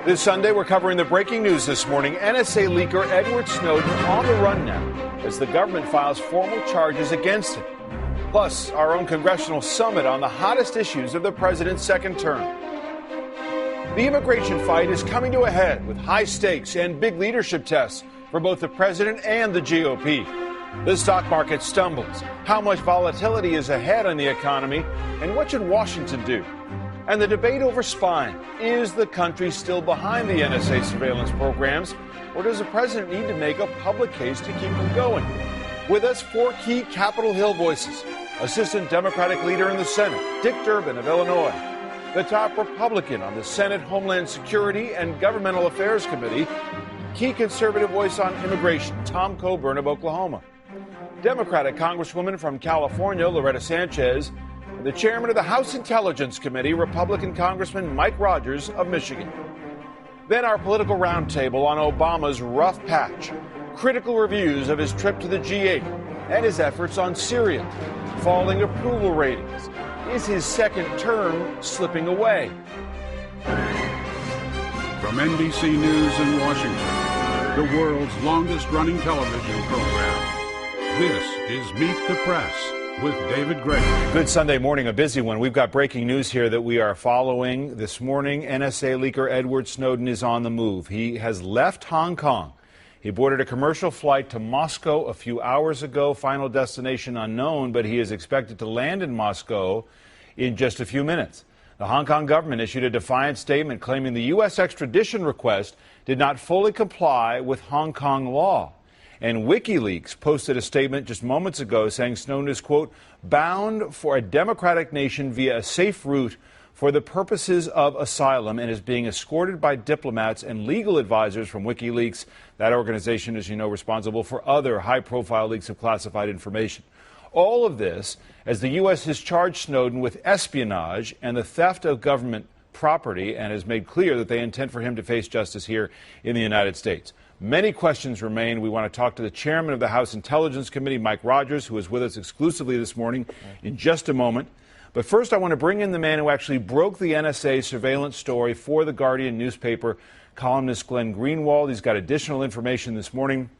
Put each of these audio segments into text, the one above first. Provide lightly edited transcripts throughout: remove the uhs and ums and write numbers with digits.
This Sunday, we're covering the breaking news this morning. NSA leaker Edward Snowden on the run now as the government files formal charges against him. Plus, our own congressional summit on the hottest issues of the president's second term. The immigration fight is coming to a head with high stakes and big leadership tests for both the president and the GOP. The stock market stumbles. How much volatility is ahead on the economy? And what should Washington do? And the debate over spying. Is the country still behind the NSA surveillance programs, or does the president need to make a public case to keep them going? With us, four key Capitol Hill voices. Assistant Democratic leader in the Senate, Dick Durbin of Illinois. The top Republican on the Senate Homeland Security and Governmental Affairs Committee. Key conservative voice on immigration, Tom Coburn of Oklahoma. Democratic Congresswoman from California, Loretta Sanchez. And the chairman of the House Intelligence Committee, Republican Congressman Mike Rogers of Michigan. Then our political roundtable on Obama's rough patch, critical reviews of his trip to the G8 and his efforts on Syria, falling approval ratings. Is his second term slipping away? From NBC News in Washington, the world's longest-running television program, this is Meet the Press with David Gregory. Good Sunday morning, a busy one. We've got breaking news here that we are following this morning. NSA leaker Edward Snowden is on the move. He has left Hong Kong. He boarded a commercial flight to Moscow a few hours ago. Final destination unknown, but he is expected to land in Moscow in just a few minutes. The Hong Kong government issued a defiant statement claiming the U.S. extradition request did not fully comply with Hong Kong law. And WikiLeaks posted a statement just moments ago saying Snowden is, quote, bound for a democratic nation via a safe route for the purposes of asylum and is being escorted by diplomats and legal advisors from WikiLeaks. That organization, as you know, responsible for other high-profile leaks of classified information. All of this as the U.S. has charged Snowden with espionage and the theft of government property and has made clear that they intend for him to face justice here in the United States. Many questions remain. We want to talk to the chairman of the House Intelligence Committee, Mike Rogers, who is with us exclusively this morning, in just a moment. But first, I want to bring in the man who actually broke the NSA surveillance story for the Guardian newspaper, columnist Glenn Greenwald. He's got additional information this morning.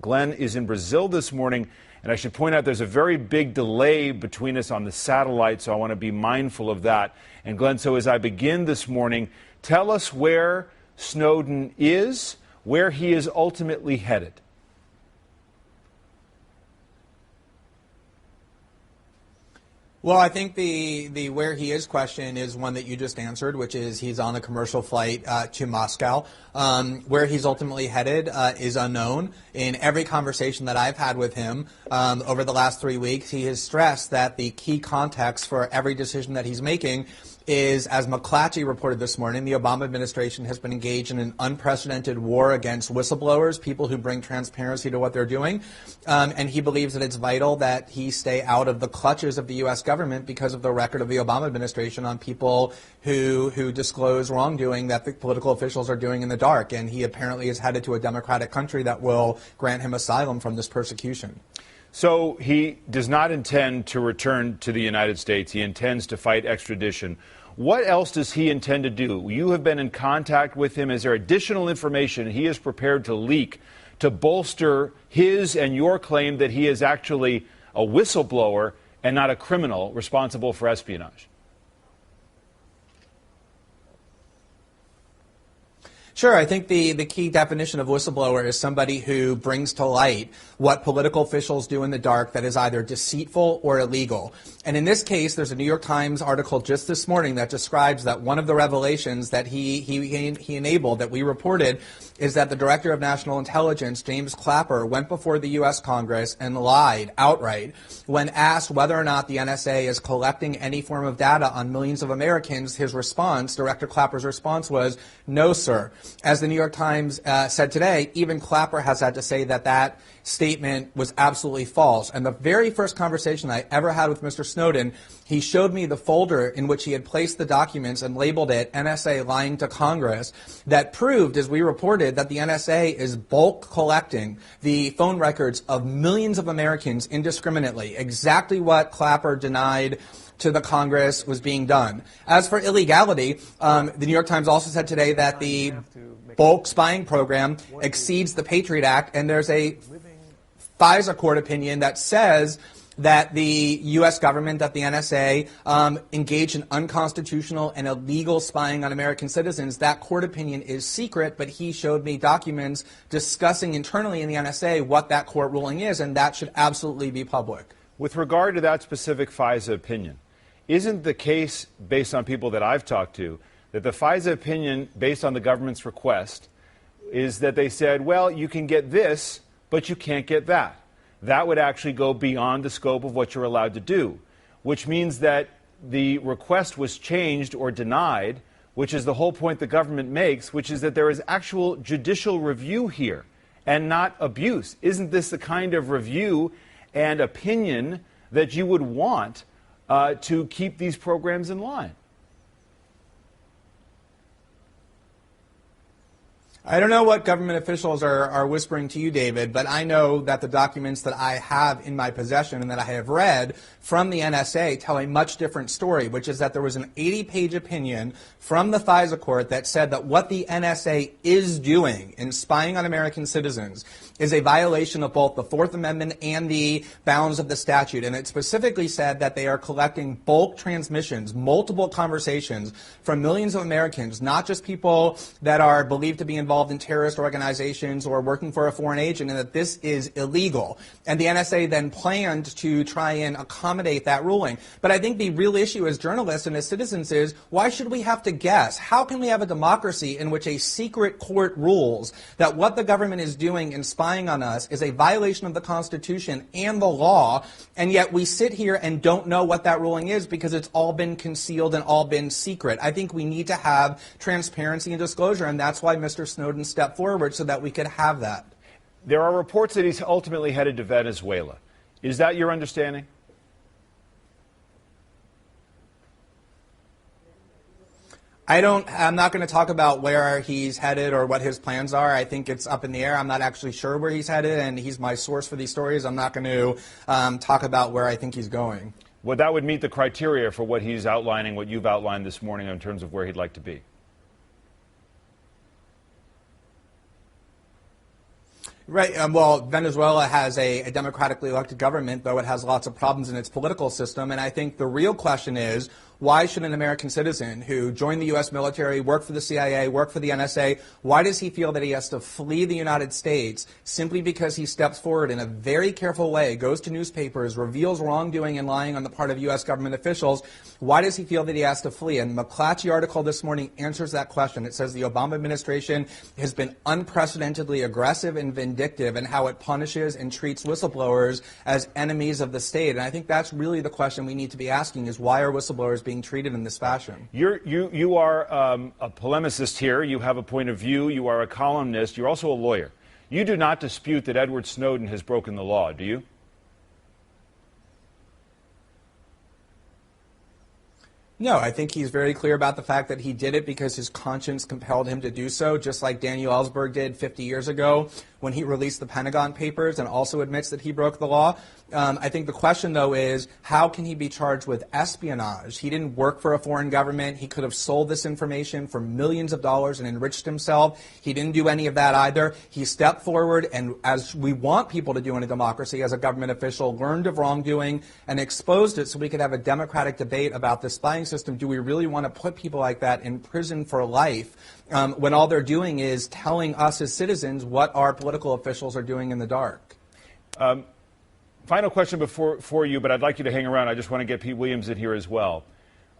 Glenn is in Brazil this morning, and I should point out there's a very big delay between us on the satellite, so I want to be mindful of that. And Glenn, so as I begin this morning, tell us where Snowden is, where he is ultimately headed. Well, I think the where he is question is one that you just answered, which is he's on a commercial flight to Moscow. Where he's ultimately headed is unknown. In every conversation that I've had with him over the last 3 weeks, he has stressed that the key context for every decision that he's making is, as McClatchy reported this morning, the Obama administration has been engaged in an unprecedented war against whistleblowers, people who bring transparency to what they're doing. And he believes that it's vital that he stay out of the clutches of the U.S. government because of the record of the Obama administration on people who disclose wrongdoing that the political officials are doing in the dark. And he apparently is headed to a democratic country that will grant him asylum from this persecution. So he does not intend to return to the United States. He intends to fight extradition. What else does he intend to do? You have been in contact with him. Is there additional information he is prepared to leak to bolster his and your claim that he is actually a whistleblower and not a criminal responsible for espionage? Sure. I think the key definition of whistleblower is somebody who brings to light what political officials do in the dark that is either deceitful or illegal. And in this case, there's a New York Times article just this morning that describes that one of the revelations that he enabled, that we reported, is that the Director of National Intelligence, James Clapper, went before the U.S. Congress and lied outright when asked whether or not the NSA is collecting any form of data on millions of Americans. His response, Director Clapper's response, was, no, sir. As the New York Times said today, even Clapper has had to say that that statement was absolutely false. And the very first conversation I ever had with Mr. Snowden, he showed me the folder in which he had placed the documents and labeled it NSA lying to Congress that proved, as we reported, that the NSA is bulk collecting the phone records of millions of Americans indiscriminately, exactly what Clapper denied to the Congress was being done. As for illegality, the New York Times also said today that the bulk spying program exceeds the Patriot Act, and there's a FISA court opinion that says that the U.S. government, that the NSA, engaged in unconstitutional and illegal spying on American citizens. That court opinion is secret, but he showed me documents discussing internally in the NSA what that court ruling is, and that should absolutely be public. With regard to that specific FISA opinion, isn't the case, based on people that I've talked to, that the FISA opinion, based on the government's request, is that they said, well, you can get this, but you can't get that. That would actually go beyond the scope of what you're allowed to do, which means that the request was changed or denied, which is the whole point the government makes, which is that there is actual judicial review here and not abuse. Isn't this the kind of review and opinion that you would want to keep these programs in line? I don't know what government officials are whispering to you, David, but I know that the documents that I have in my possession and that I have read from the NSA tell a much different story, which is that there was an 80-page opinion from the FISA court that said that what the NSA is doing in spying on American citizens is a violation of both the Fourth Amendment and the bounds of the statute. And it specifically said that they are collecting bulk transmissions, multiple conversations from millions of Americans, not just people that are believed to be involved in terrorist organizations or working for a foreign agent, and that this is illegal. And the NSA then planned to try and accommodate that ruling. But I think the real issue as journalists and as citizens is, why should we have to guess? How can we have a democracy in which a secret court rules that what the government is doing in spying on us is a violation of the Constitution and the law, and yet we sit here and don't know what that ruling is because it's all been concealed and all been secret? I think we need to have transparency and disclosure, and that's why Mr. Snowden stepped forward, so that we could have that. There are reports that he's ultimately headed to Venezuela. Is that your understanding? I'm not going to talk about where he's headed or what his plans are. I think it's up in the air. I'm not actually sure where he's headed, and he's my source for these stories. I'm not going to talk about where I think he's going. Well, that would meet the criteria for what he's outlining, what you've outlined this morning in terms of where he'd like to be. Right. Well, Venezuela has a democratically elected government, though it has lots of problems in its political system. And I think the real question is, why should an American citizen who joined the U.S. military, worked for the CIA, worked for the NSA, why does he feel that he has to flee the United States simply because he steps forward in a very careful way, goes to newspapers, reveals wrongdoing and lying on the part of U.S. government officials? Why does he feel that he has to flee? And the McClatchy article this morning answers that question. It says the Obama administration has been unprecedentedly aggressive and vindictive in how it punishes and treats whistleblowers as enemies of the state. And I think that's really the question we need to be asking, is why are whistleblowers being treated in this fashion? You are a polemicist here. You have a point of view. You are a columnist. You're also a lawyer. You do not dispute that Edward Snowden has broken the law, do you? No, I think he's very clear about the fact that he did it because his conscience compelled him to do so, just like Daniel Ellsberg did 50 years ago when he released the Pentagon Papers and also admits that he broke the law. I think the question, though, is how can he be charged with espionage? He didn't work for a foreign government. He could have sold this information for millions of dollars and enriched himself. He didn't do any of that either. He stepped forward, and as we want people to do in a democracy, as a government official, learned of wrongdoing and exposed it so we could have a democratic debate about the spying system. Do we really want to put people like that in prison for life when all they're doing is telling us as citizens what our political officials are doing in the dark? Final question for you, but I'd like you to hang around. I just want to get Pete Williams in here as well.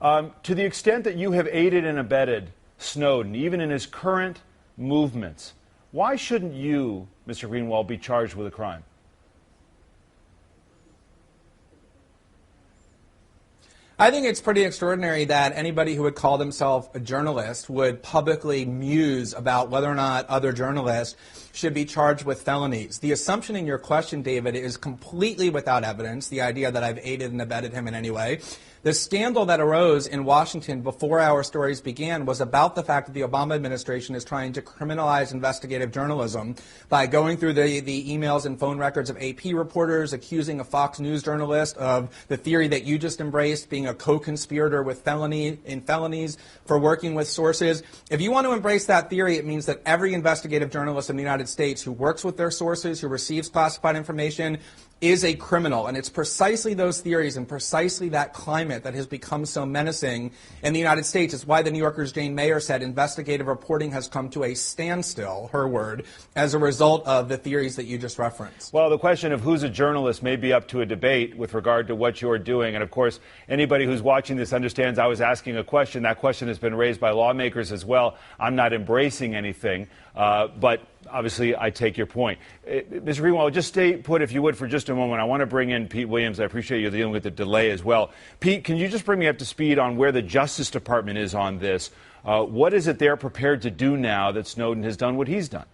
To the extent that you have aided and abetted Snowden, even in his current movements, why shouldn't you, Mr. Greenwald, be charged with a crime? I think it's pretty extraordinary that anybody who would call themselves a journalist would publicly muse about whether or not other journalists should be charged with felonies. The assumption in your question, David, is completely without evidence, the idea that I've aided and abetted him in any way. The scandal that arose in Washington before our stories began was about the fact that the Obama administration is trying to criminalize investigative journalism by going through the emails and phone records of AP reporters, accusing a Fox News journalist of the theory that you just embraced, being a co-conspirator with felonies for working with sources. If you want to embrace that theory, it means that every investigative journalist in the United States who works with their sources, who receives classified information, is a criminal. And it's precisely those theories and precisely that climate that has become so menacing in the United States. It's why the New Yorker's Jane Mayer said investigative reporting has come to a standstill, her word, as a result of the theories that you just referenced. Well, the question of who's a journalist may be up to a debate with regard to what you're doing. And, of course, anybody who's watching this understands I was asking a question. That question has been raised by lawmakers as well. I'm not embracing anything, but obviously, I take your point. Mr. Greenwald, just stay put, if you would, for just a moment. I want to bring in Pete Williams. I appreciate you dealing with the delay as well. Pete, can you just bring me up to speed on where the Justice Department is on this? What is it they're prepared to do now that Snowden has done what he's done?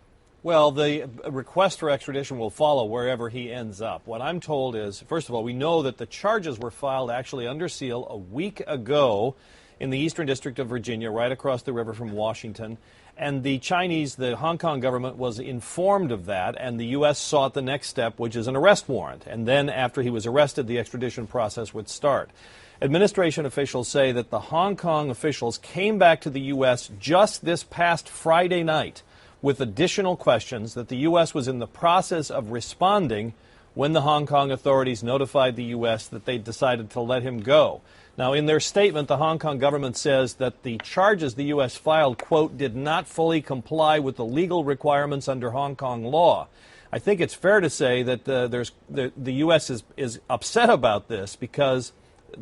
Well, the request for extradition will follow wherever he ends up. What I'm told is, first of all, we know that the charges were filed actually under seal a week ago in the Eastern District of Virginia, right across the river from Washington. And the Hong Kong government was informed of that, and the U.S. sought the next step, which is an arrest warrant. And then after he was arrested, the extradition process would start. Administration officials say that the Hong Kong officials came back to the U.S. just this past Friday night with additional questions that the U.S. was in the process of responding when the Hong Kong authorities notified the U.S. that they decided to let him go. Now, in their statement, the Hong Kong government says that the charges the U.S. filed, quote, did not fully comply with the legal requirements under Hong Kong law. I think it's fair to say that the U.S. is upset about this because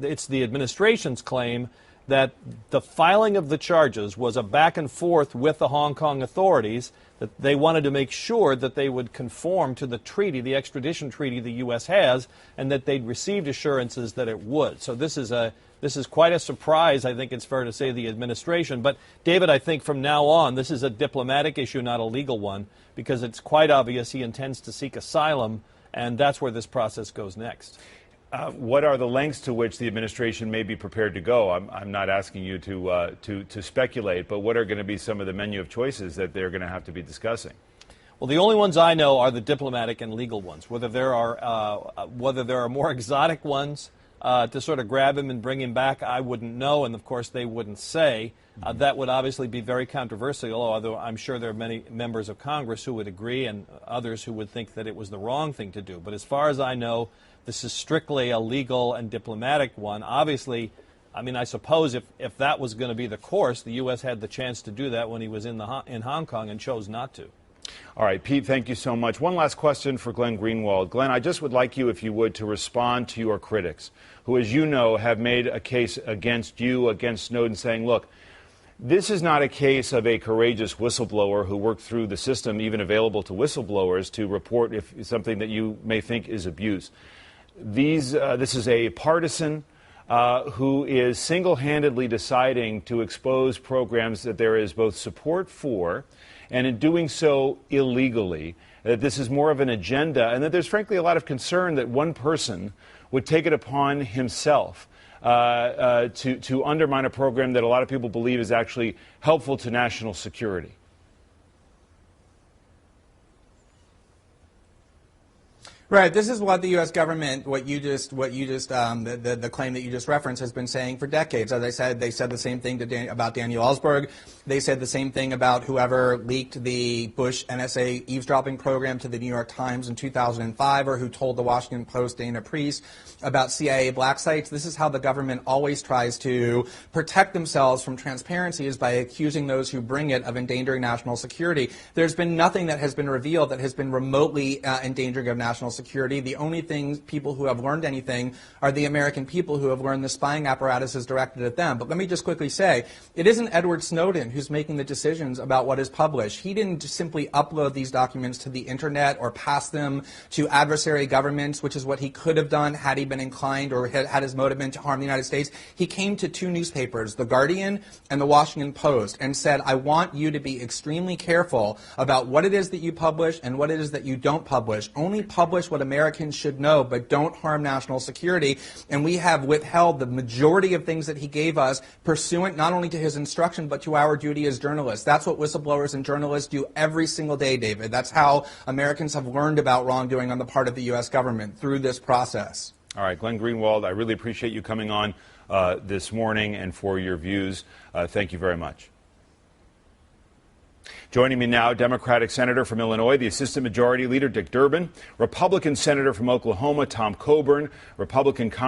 it's the administration's claim that the filing of the charges was a back and forth with the Hong Kong authorities, that they wanted to make sure that they would conform to the treaty, the extradition treaty the U.S. has, and that they'd received assurances that it would. So this is quite a surprise, I think it's fair to say, the administration. But, David, I think from now on, this is a diplomatic issue, not a legal one, because it's quite obvious he intends to seek asylum, and that's where this process goes next. What are the lengths to which the administration may be prepared to go? I'm not asking you to speculate, but what are going to be some of the menu of choices that they're going to have to be discussing? Well, the only ones I know are the diplomatic and legal ones. Whether there are more exotic ones to sort of grab him and bring him back, I wouldn't know, and of course they wouldn't say. That would obviously be very controversial, although I'm sure there are many members of Congress who would agree and others who would think that it was the wrong thing to do. But as far as I know, this is strictly a legal and diplomatic one. Obviously, I mean, I suppose if that was going to be the course, the U.S. had the chance to do that when he was in Hong Kong and chose not to. All right, Pete, thank you so much. One last question for Glenn Greenwald. Glenn, I just would like you, if you would, to respond to your critics, who, as you know, have made a case against you, against Snowden, saying, look, this is not a case of a courageous whistleblower who worked through the system, even available to whistleblowers, to report if something that you may think is abuse. This is a partisan who is single-handedly deciding to expose programs that there is both support for, and in doing so illegally, that this is more of an agenda, and that there's frankly a lot of concern that one person would take it upon himself to undermine a program that a lot of people believe is actually helpful to national security. Right. This is what the U.S. government, the claim that you just referenced, has been saying for decades. As I said, they said the same thing about Daniel Ellsberg. They said the same thing about whoever leaked the Bush NSA eavesdropping program to the New York Times in 2005, or who told the Washington Post, Dana Priest, about CIA black sites. This is how the government always tries to protect themselves from transparency, is by accusing those who bring it of endangering national security. There's been nothing that has been revealed that has been remotely endangering of national security. The only people who have learned anything are the American people, who have learned the spying apparatus is directed at them. But let me just quickly say, it isn't Edward Snowden who's making the decisions about what is published. He didn't just simply upload these documents to the internet or pass them to adversary governments, which is what he could have done had he been inclined or had his motive been to harm the United States. He came to two newspapers, The Guardian and The Washington Post, and said, I want you to be extremely careful about what it is that you publish and what it is that you don't publish. Only publish accomplish what Americans should know, but don't harm national security. And we have withheld the majority of things that he gave us pursuant not only to his instruction, but to our duty as journalists. That's what whistleblowers and journalists do every single day, David. That's how Americans have learned about wrongdoing on the part of the U.S. government, through this process. All right, Glenn Greenwald, I really appreciate you coming on this morning and for your views. Thank you very much. Joining me now, Democratic Senator from Illinois, the Assistant Majority Leader, Dick Durbin, Republican Senator from Oklahoma, Tom Coburn, Republican